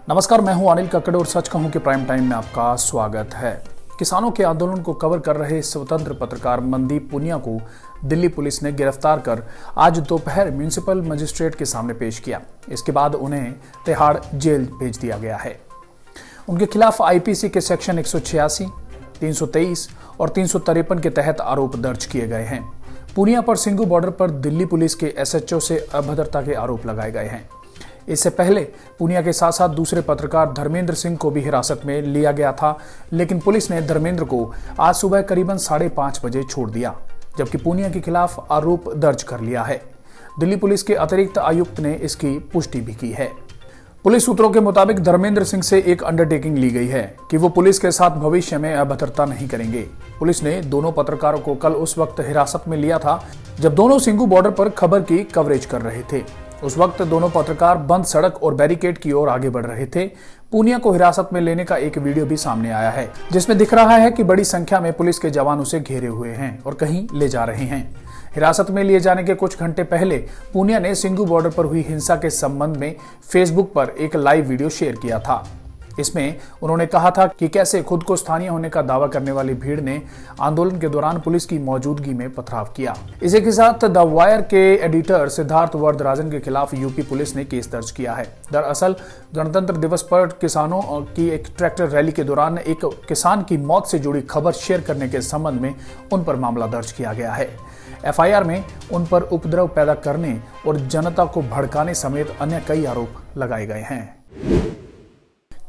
नमस्कार, मैं हूं अनिल कक्कड़ और सच कहूं कि प्राइम टाइम में आपका स्वागत है। किसानों के आंदोलन को कवर कर रहे स्वतंत्र पत्रकार मनदीप पुनिया को दिल्ली पुलिस ने गिरफ्तार कर आज दोपहर म्युनिसिपल मजिस्ट्रेट के सामने पेश किया। इसके बाद उन्हें तिहाड़ जेल भेज दिया गया है। उनके खिलाफ आईपीसी के सेक्शन 186, 323 और 353 के तहत आरोप दर्ज किए गए हैं। पुनिया पर सिंघू बॉर्डर पर दिल्ली पुलिस के एसएचओ से अभद्रता के आरोप लगाए गए हैं। इससे पहले पुनिया के साथ साथ दूसरे पत्रकार धर्मेंद्र सिंह को भी हिरासत में लिया गया था, लेकिन पुलिस ने धर्मेंद्र को आज सुबह करीबन 5:30 बजे छोड़ दिया, जबकि पुनिया के खिलाफ आरोप दर्ज कर लिया है। दिल्ली पुलिस के अतिरिक्त आयुक्त ने इसकी पुष्टि भी की है। पुलिस सूत्रों के मुताबिक धर्मेंद्र सिंह से एक अंडरटेकिंग ली गई है कि वो पुलिस के साथ भविष्य में अभद्रता नहीं करेंगे। पुलिस ने दोनों पत्रकारों को कल उस वक्त हिरासत में लिया था जब दोनों सिंघू बॉर्डर पर खबर की कवरेज कर रहे थे। उस वक्त दोनों पत्रकार बंद सड़क और बैरिकेड की ओर आगे बढ़ रहे थे। पुनिया को हिरासत में लेने का एक वीडियो भी सामने आया है, जिसमें दिख रहा है कि बड़ी संख्या में पुलिस के जवान उसे घेरे हुए हैं और कहीं ले जा रहे हैं। हिरासत में लिए जाने के कुछ घंटे पहले पुनिया ने सिंघू बॉर्डर पर हुई हिंसा के संबंध में फेसबुक पर एक लाइव वीडियो शेयर किया था। इसमें उन्होंने कहा था कि कैसे खुद को स्थानीय होने का दावा करने वाली भीड़ ने आंदोलन के दौरान पुलिस की मौजूदगी में पथराव किया। इसी के साथ द वायर के एडिटर सिद्धार्थ वरदराजन के खिलाफ यूपी पुलिस ने केस दर्ज किया है। दरअसल गणतंत्र दिवस पर किसानों की एक ट्रैक्टर रैली के दौरान एक किसान की मौत से जुड़ी खबर शेयर करने के संबंध में उन पर मामला दर्ज किया गया है। एफआईआर में उन पर उपद्रव पैदा करने और जनता को भड़काने समेत अन्य कई आरोप लगाए गए हैं।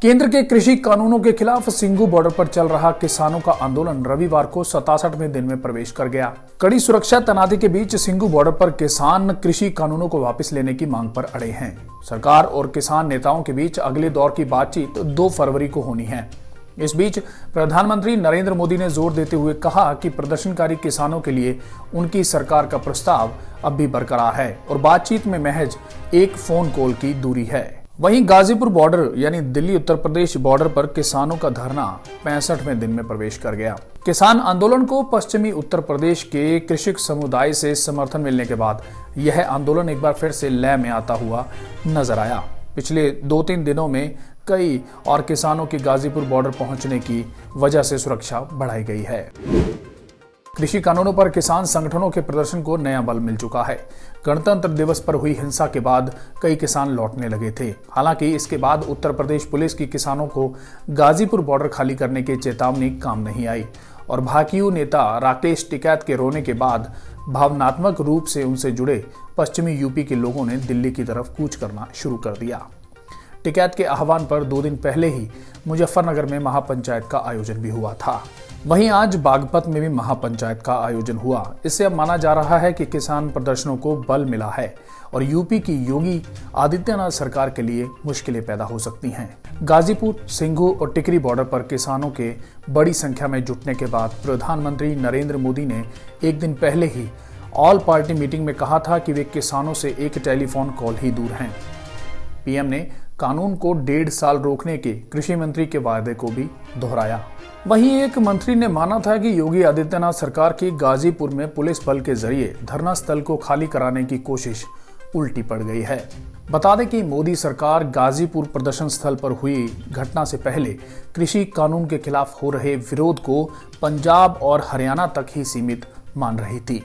केंद्र के कृषि कानूनों के खिलाफ सिंघू बॉर्डर पर चल रहा किसानों का आंदोलन रविवार को 67वें दिन में प्रवेश कर गया। कड़ी सुरक्षा तैनाती के बीच सिंघू बॉर्डर पर किसान कृषि कानूनों को वापस लेने की मांग पर अड़े हैं। सरकार और किसान नेताओं के बीच अगले दौर की बातचीत 2 फरवरी को होनी है। इस बीच प्रधानमंत्री नरेंद्र मोदी ने जोर देते हुए कहा कि प्रदर्शनकारी किसानों के लिए उनकी सरकार का प्रस्ताव अब भी बरकरार है और बातचीत में महज एक फोन कॉल की दूरी है। वहीं गाजीपुर बॉर्डर यानी दिल्ली उत्तर प्रदेश बॉर्डर पर किसानों का धरना 65वें दिन में प्रवेश कर गया। किसान आंदोलन को पश्चिमी उत्तर प्रदेश के कृषक समुदाय से समर्थन मिलने के बाद यह आंदोलन एक बार फिर से लय में आता हुआ नजर आया। पिछले 2-3 दिनों में कई और किसानों की गाजीपुर बॉर्डर पहुंचने की वजह से सुरक्षा बढ़ाई गई है। कृषि कानूनों पर किसान संगठनों के प्रदर्शन को नया बल मिल चुका है। गणतंत्र दिवस पर हुई हिंसा के बाद कई किसान लौटने लगे थे। हालांकि इसके बाद उत्तर प्रदेश पुलिस की किसानों को गाजीपुर बॉर्डर खाली करने की चेतावनी काम नहीं आई और भाकियू नेता राकेश टिकैत के रोने के बाद भावनात्मक रूप से उनसे जुड़े पश्चिमी यूपी के लोगों ने दिल्ली की तरफ कूच करना शुरू कर दिया। टिकैत के आह्वान पर 2 दिन पहले ही मुजफ्फरनगर में महापंचायत का आयोजन भी हुआ था। वहीं आज बागपत में भी महापंचायत का आयोजन हुआ। इससे अब माना जा रहा है कि किसान प्रदर्शनों को बल मिला है और यूपी की योगी आदित्यनाथ सरकार के लिए मुश्किलें पैदा हो सकती हैं। गाजीपुर, सिंघू और टिकरी बॉर्डर पर किसानों के बड़ी संख्या में जुटने के बाद प्रधानमंत्री नरेंद्र मोदी ने एक दिन पहले ही ऑल पार्टी मीटिंग में कहा था कि वे किसानों से एक टेलीफोन कॉल ही दूर हैं। पीएम ने कानून को 1.5 साल रोकने के कृषि मंत्री के वायदे को भी दोहराया। वहीं एक मंत्री ने माना था कि योगी आदित्यनाथ सरकार की गाजीपुर में पुलिस बल के जरिए धरना स्थल को खाली कराने की कोशिश उल्टी पड़ गई है। बता दें कि मोदी सरकार गाजीपुर प्रदर्शन स्थल पर हुई घटना से पहले कृषि कानून के खिलाफ हो रहे विरोध को पंजाब और हरियाणा तक ही सीमित मान रही थी,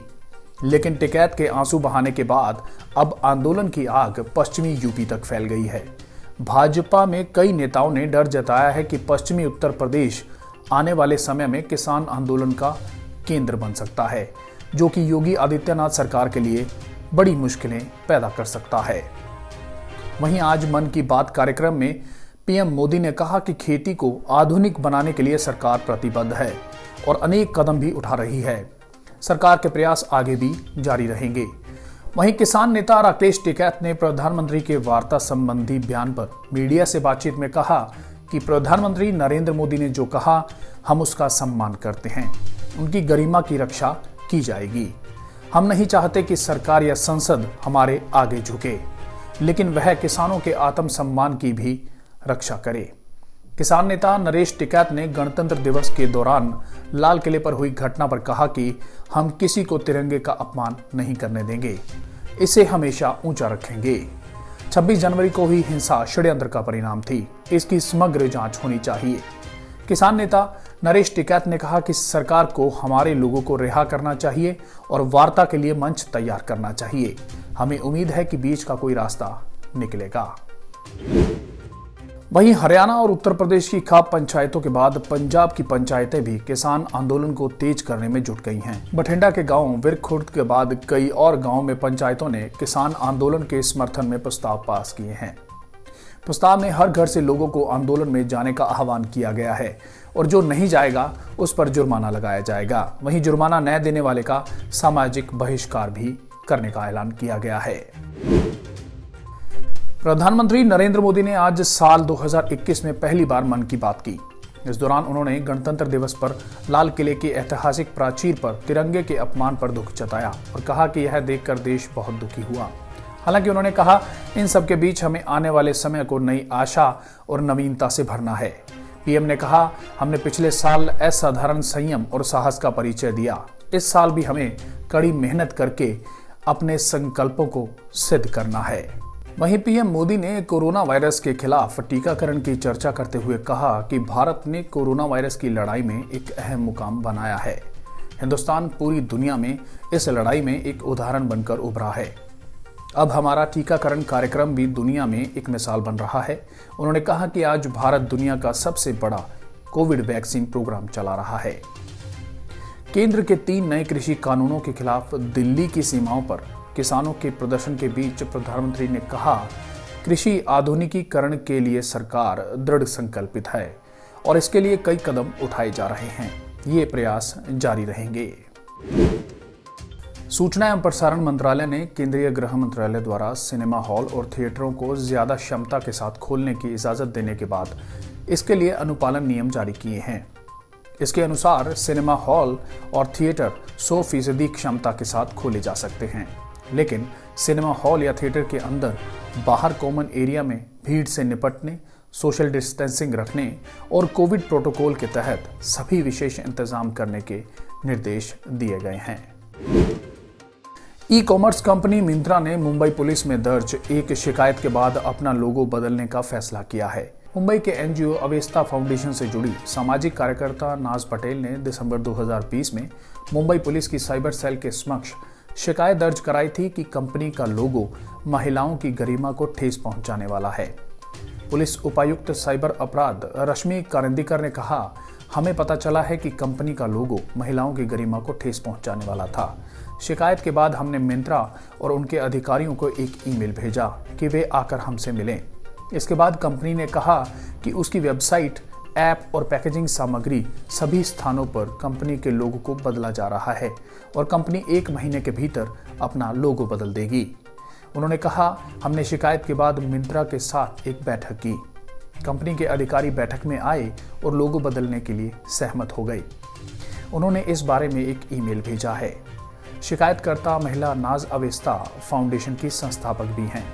लेकिन टिकैत के आंसू बहाने के बाद अब आंदोलन की आग पश्चिमी यूपी तक फैल गई है। भाजपा में कई नेताओं ने डर जताया है कि पश्चिमी उत्तर प्रदेश आने वाले समय में किसान आंदोलन का केंद्र बन सकता है, जो कि योगी आदित्यनाथ सरकार के लिए बड़ी मुश्किलें पैदा कर सकता है। वहीं आज मन की बात कार्यक्रम में पीएम मोदी ने कहा कि खेती को आधुनिक बनाने के लिए सरकार प्रतिबद्ध है और अनेक कदम भी उठा रही है। सरकार के प्रयास आगे भी जारी रहेंगे। वहीं किसान नेता राकेश टिकैत ने प्रधानमंत्री के वार्ता संबंधी बयान पर मीडिया से बातचीत में कहा कि प्रधानमंत्री नरेंद्र मोदी ने जो कहा हम उसका सम्मान करते हैं, उनकी गरिमा की रक्षा की जाएगी। हम नहीं चाहते कि सरकार या संसद हमारे आगे झुके, लेकिन वह किसानों के आत्मसम्मान की भी रक्षा करे। किसान नेता नरेश टिकैत ने गणतंत्र दिवस के दौरान लाल किले पर हुई घटना पर कहा कि हम किसी को तिरंगे का अपमान नहीं करने देंगे, इसे हमेशा ऊंचा रखेंगे। 26 जनवरी को हुई हिंसा षड्यंत्र का परिणाम थी। इसकी समग्र जांच होनी चाहिए। किसान नेता नरेश टिकैत ने कहा कि सरकार को हमारे लोगों को रिहा करना चाहिए और वार्ता के लिए मंच तैयार करना चाहिए। हमें उम्मीद है कि बीच का कोई रास्ता निकलेगा। वहीं हरियाणा और उत्तर प्रदेश की खाप पंचायतों के बाद पंजाब की पंचायतें भी किसान आंदोलन को तेज करने में जुट गई हैं। बठिंडा के गांव विरखुर्द के बाद कई और गांवों में पंचायतों ने किसान आंदोलन के समर्थन में प्रस्ताव पास किए हैं। प्रस्ताव में हर घर से लोगों को आंदोलन में जाने का आह्वान किया गया है और जो नहीं जाएगा उस पर जुर्माना लगाया जाएगा। वहीं जुर्माना न देने वाले का सामाजिक बहिष्कार भी करने का ऐलान किया गया है। प्रधानमंत्री नरेंद्र मोदी ने आज साल 2021 में पहली बार मन की बात की। इस दौरान उन्होंने गणतंत्र दिवस पर लाल किले की ऐतिहासिक प्राचीर पर तिरंगे के अपमान पर दुख जताया और कहा कि यह देखकर देश बहुत दुखी हुआ। हालांकि उन्होंने कहा, इन सब के बीच हमें आने वाले समय को नई आशा और नवीनता से भरना है। पीएम ने कहा, हमने पिछले साल असाधारण संयम और साहस का परिचय दिया। इस साल भी हमें कड़ी मेहनत करके अपने संकल्पों को सिद्ध करना है। वहीं पीएम मोदी ने कोरोना वायरस के खिलाफ टीकाकरण की चर्चा करते हुए कहा कि भारत ने कोरोना वायरस की लड़ाई में एक अहम मुकाम बनाया है। हिंदुस्तान पूरी दुनिया में इस लड़ाई में एक उदाहरण बनकर उभरा है। अब हमारा टीकाकरण कार्यक्रम भी दुनिया में एक मिसाल बन रहा है। उन्होंने कहा कि आज भारत दुनिया का सबसे बड़ा कोविड वैक्सीन प्रोग्राम चला रहा है। केंद्र के 3 नए कृषि कानूनों के खिलाफ दिल्ली की सीमाओं पर किसानों के प्रदर्शन के बीच प्रधानमंत्री ने कहा, कृषि आधुनिकीकरण के लिए सरकार दृढ़ संकल्पित है और इसके लिए कई कदम उठाए जा रहे हैं। ये प्रयास जारी रहेंगे। सूचना एवं प्रसारण मंत्रालय ने केंद्रीय गृह मंत्रालय द्वारा सिनेमा हॉल और थिएटरों को ज्यादा क्षमता के साथ खोलने की इजाजत देने के बाद इसके लिए अनुपालन नियम जारी किए हैं। इसके अनुसार सिनेमा हॉल और थिएटर 100% क्षमता के साथ खोले जा सकते हैं, लेकिन सिनेमा हॉल या थिएटर के अंदर बाहर कॉमन एरिया में भीड़ से निपटने, सोशल डिस्टेंसिंग रखने और कोविड प्रोटोकॉल के तहत सभी विशेष इंतजाम करने के निर्देश दिए गए हैं। ई कॉमर्स कंपनी मिंत्रा ने मुंबई पुलिस में दर्ज एक शिकायत के बाद अपना लोगो बदलने का फैसला किया है। मुंबई के एनजीओ अवेस्ता फाउंडेशन से जुड़ी सामाजिक कार्यकर्ता नाज पटेल ने दिसंबर 2020 में मुंबई पुलिस की साइबर सेल के समक्ष शिकायत दर्ज कराई थी कि कंपनी का लोगो महिलाओं की गरिमा को ठेस पहुंचाने वाला है। पुलिस उपायुक्त साइबर अपराध रश्मि कारेंदीकर ने कहा, हमें पता चला है कि कंपनी का लोगो महिलाओं की गरिमा को ठेस पहुंचाने वाला था। शिकायत के बाद हमने मिंत्रा और उनके अधिकारियों को एक ईमेल भेजा कि वे आकर हमसे मिलें। इसके बाद कंपनी ने कहा कि उसकी वेबसाइट, ऐप और पैकेजिंग सामग्री सभी स्थानों पर कंपनी के लोगो को बदला जा रहा है और कंपनी 1 महीने के भीतर अपना लोगो बदल देगी। उन्होंने कहा, हमने शिकायत के बाद मिंत्रा के साथ एक बैठक की। कंपनी के अधिकारी बैठक में आए और लोगो बदलने के लिए सहमत हो गए। उन्होंने इस बारे में एक ईमेल भेजा है। शिकायतकर्ता महिला नाज अवेस्ता फाउंडेशन की संस्थापक भी हैं।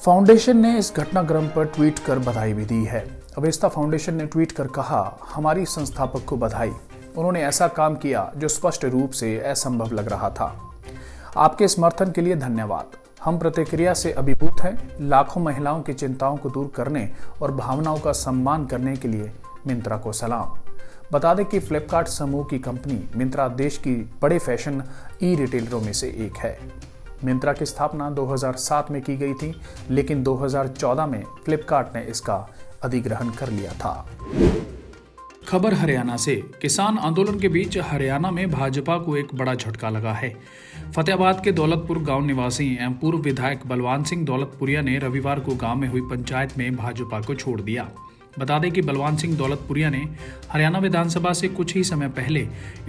फाउंडेशन ने इस घटनाक्रम पर ट्वीट कर बधाई भी दी है। अवेस्ता फाउंडेशन ने ट्वीट कर कहा, हमारी संस्थापक को बधाई। उन्होंने ऐसा काम किया जो स्पष्ट रूप से असंभव लग रहा था। आपके समर्थन के लिए धन्यवाद। हम प्रतिक्रिया से अभिभूत हैं। लाखों महिलाओं की चिंताओं को दूर करने और भावनाओं का सम्मान करने के लिए मिंत्रा को सलाम। बता दें कि फ्लिपकार्ट समूह की कंपनी मिंत्रा देश की बड़े फैशन ई रिटेलरों में से एक है। मिंत्रा की स्थापना 2007 में की गई थी, लेकिन 2014 में फ्लिपकार्ट ने इसका अधिग्रहण कर लिया था। खबर हरियाणा से। किसान आंदोलन के बीच हरियाणा में भाजपा को एक बड़ा झटका लगा है। फतेहाबाद के दौलतपुर गांव निवासी एवं पूर्व विधायक बलवान सिंह दौलतपुरिया ने रविवार को गांव में हुई पंचायत में भाजपा को छोड़ दिया। बता दें कि बलवान सिंह दौलतपुरिया ने हरियाणा विधानसभा से कुछ ही समय पहले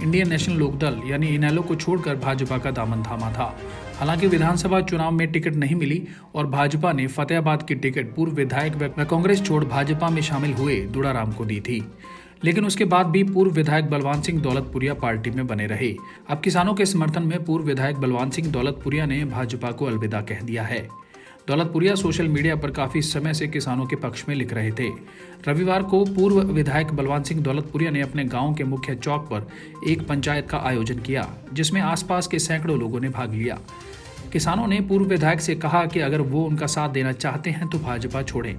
इंडियन नेशनल लोकदल यानी इनेलो को छोड़कर भाजपा का दामन थामा था। हालांकि विधानसभा चुनाव में टिकट नहीं मिली और भाजपा ने फतेहाबाद की टिकट पूर्व विधायक व कांग्रेस छोड़ भाजपा में शामिल हुए दुड़ाराम को दी थी, लेकिन उसके बाद भी पूर्व विधायक बलवान सिंह दौलतपुरिया पार्टी में बने रहे। अब किसानों के समर्थन में पूर्व विधायक बलवान सिंह दौलतपुरिया ने भाजपा को अलविदा कह दिया है। दौलतपुरिया सोशल मीडिया पर काफी समय से किसानों के पक्ष में लिख रहे थे। रविवार को पूर्व विधायक बलवान सिंह दौलतपुरिया ने अपने गांव के मुख्य चौक पर एक पंचायत का आयोजन किया, जिसमें आसपास के सैकड़ों लोगों ने भाग लिया। किसानों ने पूर्व विधायक से कहा कि अगर वो उनका साथ देना चाहते हैं तो भाजपा छोड़ें,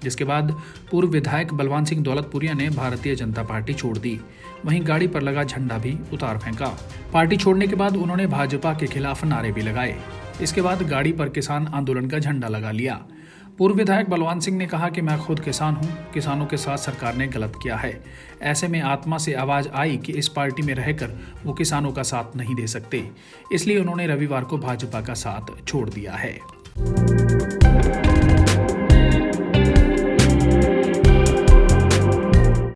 जिसके बाद पूर्व विधायक बलवान सिंह दौलतपुरिया ने भारतीय जनता पार्टी छोड़ दी। वहीं गाड़ी पर लगा झंडा भी उतार फेंका। पार्टी छोड़ने के बाद उन्होंने भाजपा के खिलाफ नारे भी लगाए। इसके बाद गाड़ी पर किसान आंदोलन का झंडा लगा लिया। पूर्व विधायक बलवान सिंह ने कहा कि मैं खुद किसान हूं, किसानों के साथ सरकार ने गलत किया है। ऐसे में आत्मा से आवाज आई कि इस पार्टी में रहकर वो किसानों का साथ नहीं दे सकते, इसलिए उन्होंने रविवार को भाजपा का साथ छोड़ दिया है।